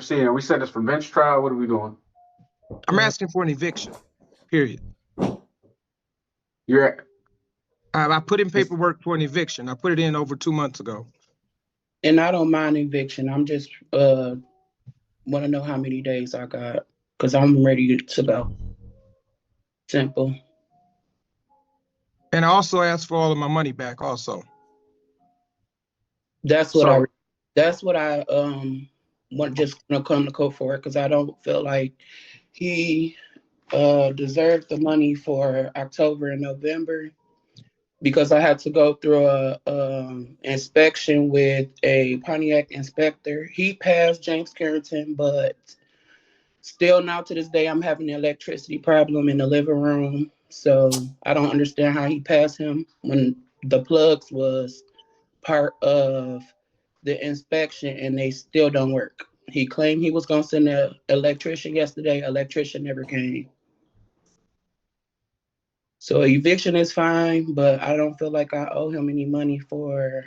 seeing? We said this for bench trial. What are we doing? I'm asking for an eviction, period. You're I put in paperwork for an eviction. I put it in over 2 months ago. And I don't mind eviction. I'm just want to know how many days I got because I'm ready to go. Simple. And I also asked for all of my money back also. That's what I. so That's what I want. Just gonna come to court for it because I don't feel like he deserved the money for October and November because I had to go through a inspection with a Pontiac inspector. He passed James Carrington, but still now to this day I'm having an electricity problem in the living room. So I don't understand how he passed him when the plugs was part of the inspection and they still don't work. He claimed he was gonna send an electrician yesterday. Electrician never came. So eviction is fine, but I don't feel like I owe him any money for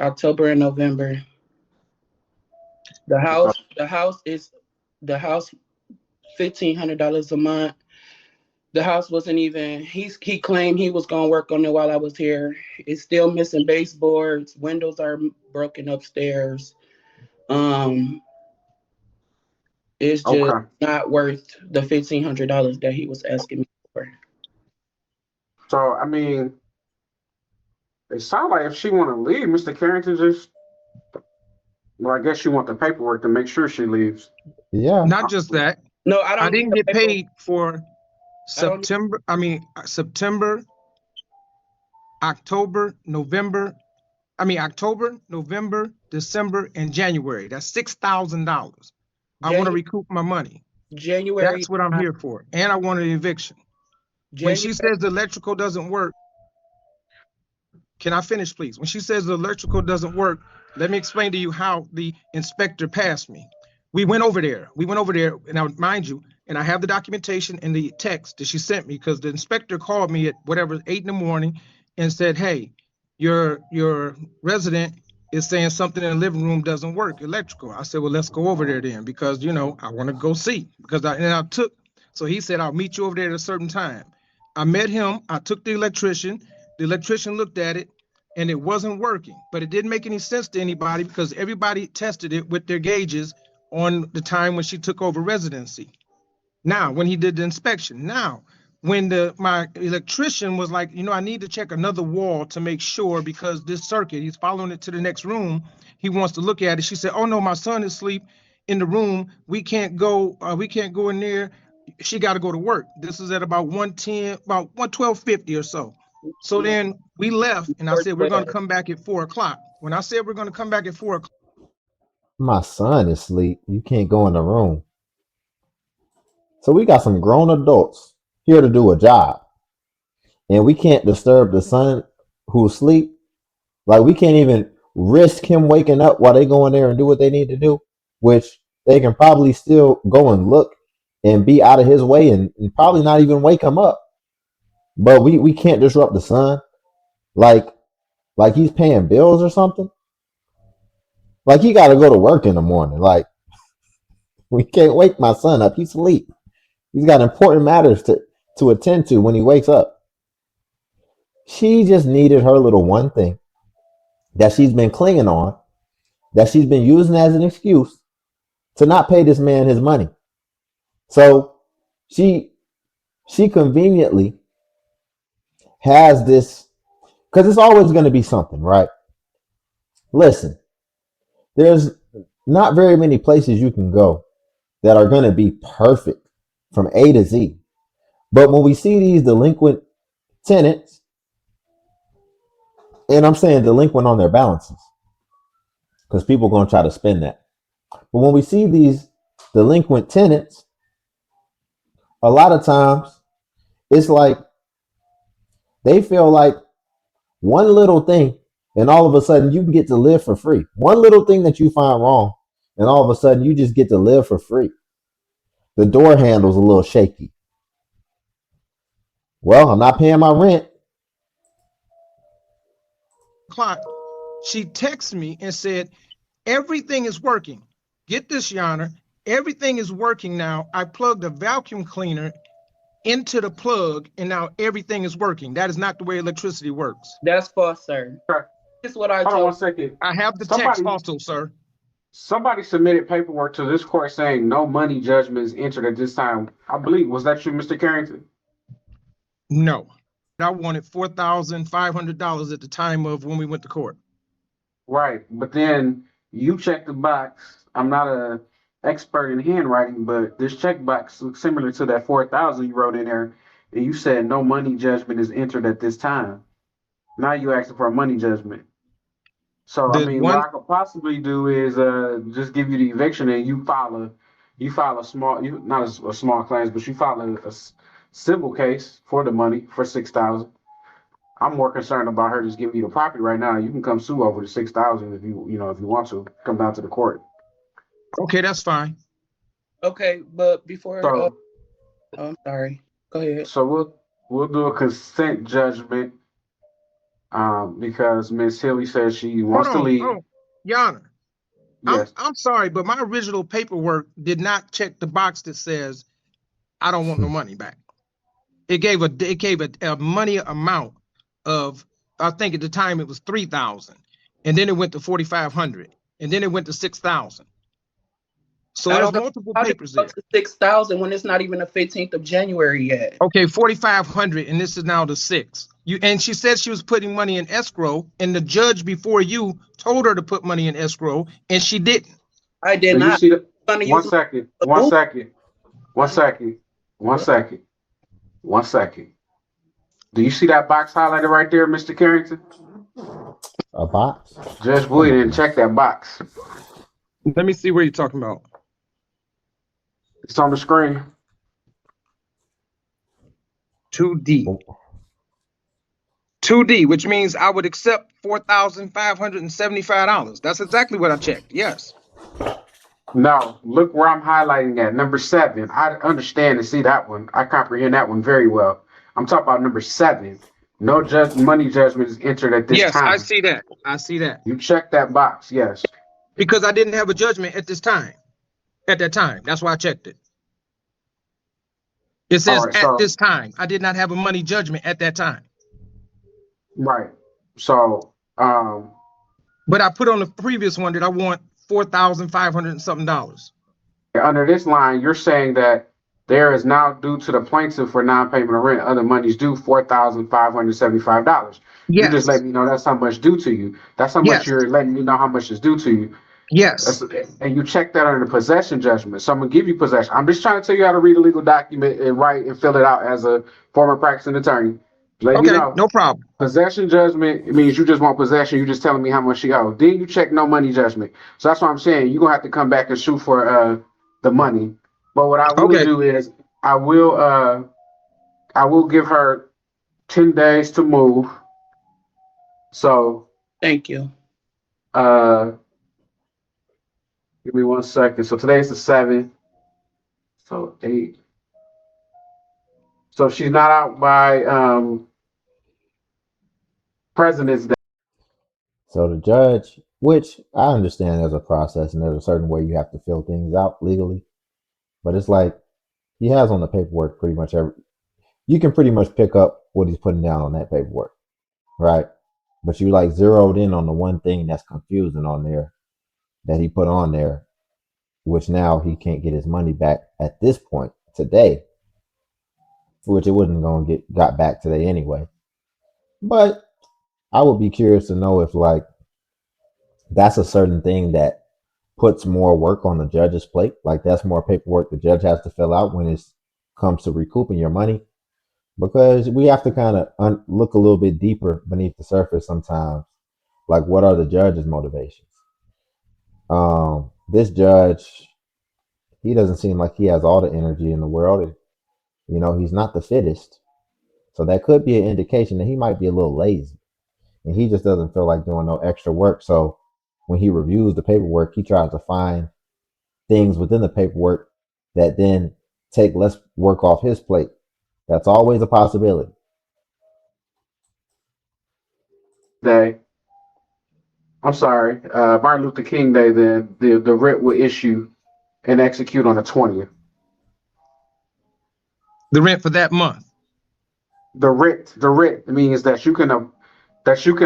October and November. The so house, the house is the house $1,500 a month. The house wasn't even. He claimed he was gonna work on it while I was here. It's still missing baseboards. Windows are broken upstairs. Um, it's just okay. not worth the $1,500 that he was asking me for. So I mean, it sounds like if she want to leave, Mr. Carrington just. Well, I guess you want the paperwork to make sure she leaves. Yeah. Not just that. No, I I don't need didn't the get paperwork. paid for I don't. September, October, November. October, November, December, and January. That's $6,000. I want to Janu- recoup my money. January. That's what I'm here for. And I want an eviction. When January. she says the electrical doesn't work, can I finish, please? When she says the electrical doesn't work, let me explain to you how the inspector passed me. We went over there. And now, mind you, and I have the documentation and the text that she sent me because the inspector called me at whatever 8 in the morning and said, "Hey, your resident is saying something in the living room doesn't work, electrical." I said, "Well, let's go over there then, because I want to go see." So he said, "I'll meet you over there at a certain time." I met him. I took the electrician. The electrician looked at it and it wasn't working, but it didn't make any sense to anybody because everybody tested it with their gauges on the time when she took over residency. Now, when he did the inspection, when my electrician was like, I need to check another wall to make sure because this circuit, he's following it to the next room. He wants to look at it. She said, "Oh no, my son is asleep in the room. We can't go. We can't go in there. She got to go to work." This is at about 1:10, about 1:12:50 or so. So No, then we left, and I said we're going to 412. come back at 4 o'clock. When I said we're going to come back at 4 o'clock, My son is asleep. You can't go in the room. So we got some grown adults here to do a job. And we can't disturb the son who's asleep. Like we can't even risk him waking up while they go in there and do what they need to do, which they can probably still go and look and be out of his way and probably not even wake him up. But we can't disrupt the son. Like like he's paying bills or something. Like he gotta go to work in the morning. Like we can't wake my son up. He's asleep. He's got important matters to attend to when he wakes up. She just needed her little one thing that she's been clinging on, that she's been using as an excuse to not pay this man his money. So she she conveniently has this because it's always going to be something, right? Listen, there's not very many places you can go that are going to be perfect from A to Z. But when we see these delinquent tenants, and I'm saying delinquent on their balances, because people are going to try to spend that. But when we see these delinquent tenants, a lot of times it's like they feel like one little thing, and all of a sudden you can get to live for free. One little thing that you find wrong, and all of a sudden you just get to live for free. The door handle's a little shaky. Well, I'm not paying my rent. she texted me and said, "Everything is working." Get this, Your Honor. Everything is working now. I plugged a vacuum cleaner into the plug, and now everything is working. That is not the way electricity works. That's false, sir. Okay. This is what I Hold on told. 1 second. I have the text Somebody also, sir. somebody submitted paperwork to this court saying no money judgment is entered at this time. I believe, was that you, Mr. Carrington? No. I wanted $4,500 at the time of when we went to court. Right. But then you checked the box. I'm not a expert in handwriting, but this checkbox looks similar to that 4,000 you wrote in there. And you said no money judgment is entered at this time. Now you asking for a money judgment. So I The mean, what one, I could possibly do is just give you the eviction and you file a small, you not a small claims, but you file a civil case for the money for 6,000. I'm more concerned about her just giving you the property right now. You can come sue over the 6,000 if if you want to come down to the court. okay, that's fine. Okay, but before, So I'm sorry. Go ahead. so we'll do a consent judgment because Miss Hilly says she wants to leave. Hold on. Your Honor, Yes. I'm sorry, but my original paperwork did not check the box that says I don't want no money back. It gave a money amount of, I think at the time it was 3,000, and then it went to 4,500, and then it went to 6,000. So I there's don't know multiple how did papers it go there. to 6,000 when it's not even the 15th of January yet. Okay, 4,500, and this is now the 6. And she said she was putting money in escrow, and the judge before you told her to put money in escrow, and she didn't. I did Do you not. see that? I'm gonna One use second. my One Google. second. One second. One second. 1 second. Do you see that box highlighted right there, Mr. Carrington? A box? Judge Come Boyd on, didn't man. check that box. Let me see where you're talking about. It's on the screen. 2D. 2D, which means I would accept $4,575. That's exactly what I checked. Yes. No, look where I'm highlighting at. Number 7. I understand and see that one. I comprehend that one very well. I'm talking about number 7. No money judgment is entered at this Yes, I time. see that. I see that. You check that box, yes. Because I didn't have a judgment at this time. At that time. That's why I checked it. It All says right, at so this time. I did not have a money judgment at that time. right. So But I put on the previous one that I want $4,500 and something dollars. under this line, you're saying that there is now due to the plaintiff for non-payment of rent, other monies due $4,575. You just Yes. let me know that's how much due to you. That's how much Yes. you're letting me know how much is due to you. Yes. And you check that under the possession judgment. So I'm gonna give you possession. I'm just trying to tell you how to read a legal document and write and fill it out as a former practicing attorney. Let you Okay, know. no problem. Possession judgment, it means you just want possession. You just telling me how much she owes. Then you check no money judgment. So that's what I'm saying. You're gonna have to come back and sue for the money. But what I will Okay. do is I will give her 10 days to move. So Thank you. give me 1 second. So today's the 7th. So 8. So she's not out by President's Day. So the judge, which I understand there's a process and there's a certain way you have to fill things out legally, but it's like he has on the paperwork pretty much you can pretty much pick up what he's putting down on that paperwork, right? But you like zeroed in on the one thing that's confusing on there that he put on there, which now he can't get his money back at this point today, which it wasn't going to got back today anyway. But I would be curious to know if like that's a certain thing that puts more work on the judge's plate. Like that's more paperwork the judge has to fill out when it comes to recouping your money, because we have to kind of look a little bit deeper beneath the surface sometimes. Like, what are the judge's motivations? This judge, he doesn't seem like he has all the energy in the world. And, he's not the fittest. So that could be an indication that he might be a little lazy and he just doesn't feel like doing no extra work. So when he reviews the paperwork, he tries to find things within the paperwork that then take less work off his plate. That's always a possibility. Day. I'm sorry, Martin Luther King Day, then the writ will issue and execute on the 20th. The rent for that month. The writ means that you can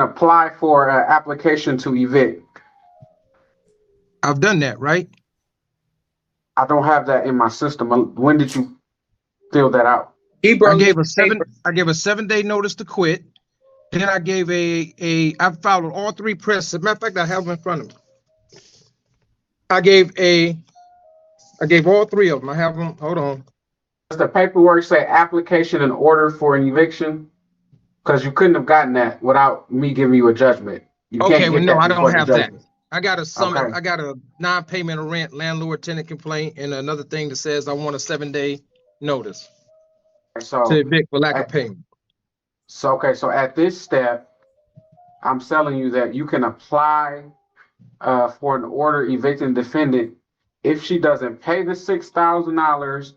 apply for an application to evict. I've done that, right? I don't have that in my system. When did you fill that out? He I brought me gave the a paper. 7-day notice to quit. Then I gave I followed all three press. As a matter of fact, I have them in front of me. I gave all three of them. I have them. Hold on. Does the paperwork say application in order for an eviction? Because you couldn't have gotten that without me giving you a judgment. You can't Okay, well, get no, that I don't before the have that. judgment. I got Okay. I got a non-payment of rent, landlord tenant complaint, and another thing that says I want a 7-day notice to So, evict for lack of at, payment. so at this step, I'm telling you that you can apply for an order evicting defendant if she doesn't pay the $6,000.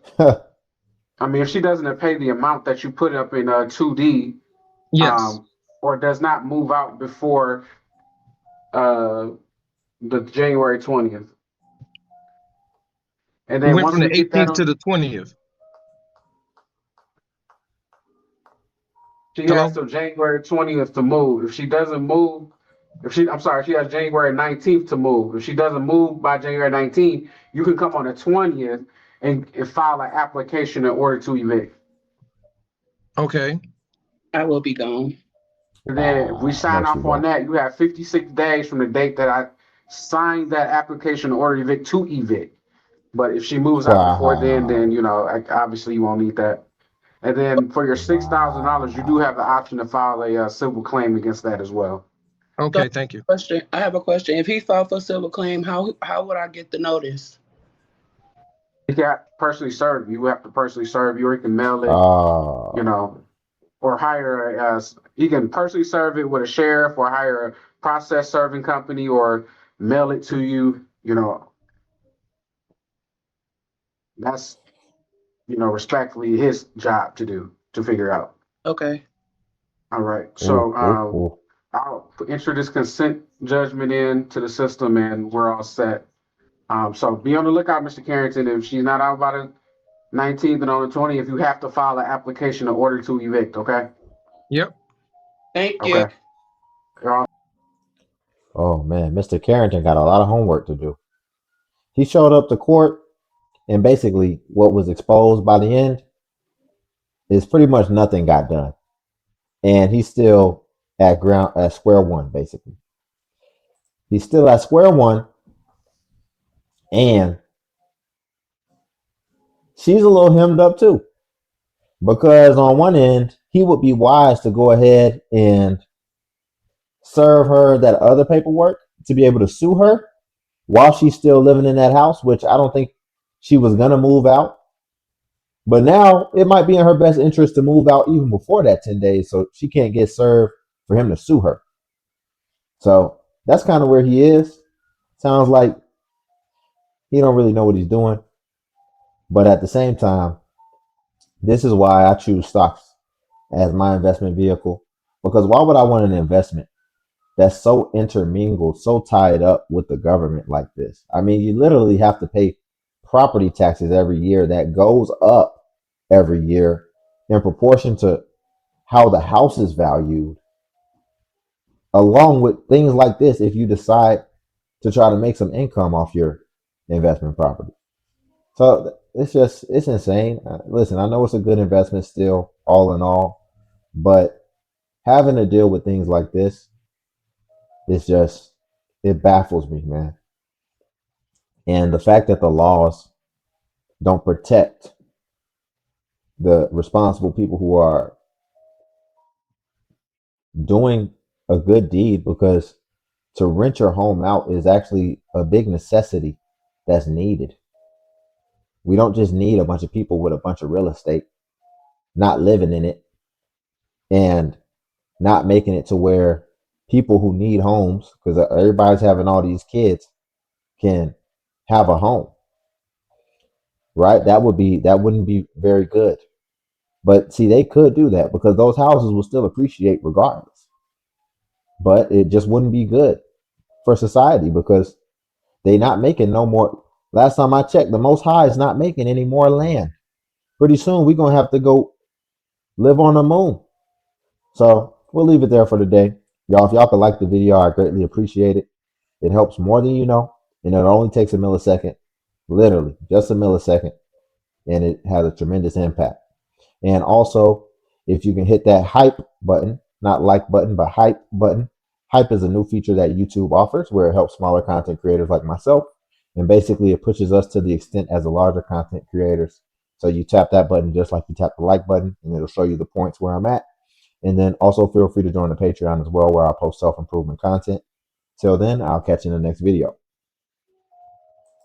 I mean, if she doesn't pay the amount that you put up in 2D, Yes. or does not move out before uh, the January 20th. And We then went once from we the get that 18th on, to the 20th. she has Hello? till January 20th to move. If she doesn't move, she has January 19th to move. If she doesn't move by January 19th, you can come on the 20th and file an application in order to evict. Okay. I will be gone. And then if we Wow, I sign know she off on will. that, you have 56 days from the date that I signed that application in order to evict. But if she moves out before then Wow. obviously you won't need that. And then for your $6,000, you do Wow. have the option to file a civil claim against that as well. So Okay, thank you. question. I have a question. If he filed for civil claim, how would I get the notice? You got personally serve. You have to personally serve you, or you can mail it, you Uh, know, or hire you can personally serve it with a sheriff, or hire a process serving company, or mail it to you. That's respectfully his job to do to figure out. Okay. All right, ooh, so ooh, ooh. I'll enter this consent judgment into the system, and we're all set. So be on the lookout, Mr. Carrington. If she's not out by the 19th and on the 20th, you have to file an application in order to evict. Okay. Yep. Thank you. Okay. You're all Oh man, Mr. Carrington got a lot of homework to do. He showed up to court, and basically, what was exposed by the end is pretty much nothing got done, and he's still at square one. Basically, he's still at square one, and she's a little hemmed up too, because on one end, he would be wise to go ahead and serve her that other paperwork to be able to sue her while she's still living in that house, which I don't think she was gonna move out. But now it might be in her best interest to move out even before that 10 days so she can't get served for him to sue her. So that's kind of where he is. Sounds like he don't really know what he's doing. But at the same time, this is why I choose stocks as my investment vehicle. Because why would I want an investment that's so intermingled, so tied up with the government like this? I mean, you literally have to pay property taxes every year that goes up every year in proportion to how the house is valued, along with things like this if you decide to try to make some income off your investment property. So it's insane. Listen, I know it's a good investment still, all in all, but having to deal with things like this is just, it baffles me, man. And the fact that the laws don't protect the responsible people who are doing a good deed, because to rent your home out is actually a big necessity that's needed. We don't just need a bunch of people with a bunch of real estate not living in it and not making it to where people who need homes, because everybody's having all these kids, can have a home, right? That wouldn't be very good. But see, they could do that because those houses will still appreciate regardless. But it just wouldn't be good. for society because they not making no more. Last time I checked, the Most High is not making any more land. Pretty soon we're gonna have to go live on the moon. So we'll leave it there for today. Y'all, if y'all could like the video, I greatly appreciate it. It helps more than you know, and it only takes a millisecond, literally just a millisecond, and it has a tremendous impact. And also, if you can hit that hype button, not like button, but hype button. Hype is a new feature that YouTube offers where it helps smaller content creators like myself. And basically, it pushes us to the extent as the larger content creators. So you tap that button just like you tap the like button, and it'll show you the points where I'm at. And then also feel free to join the Patreon as well, where I'll post self-improvement content. Till then, I'll catch you in the next video.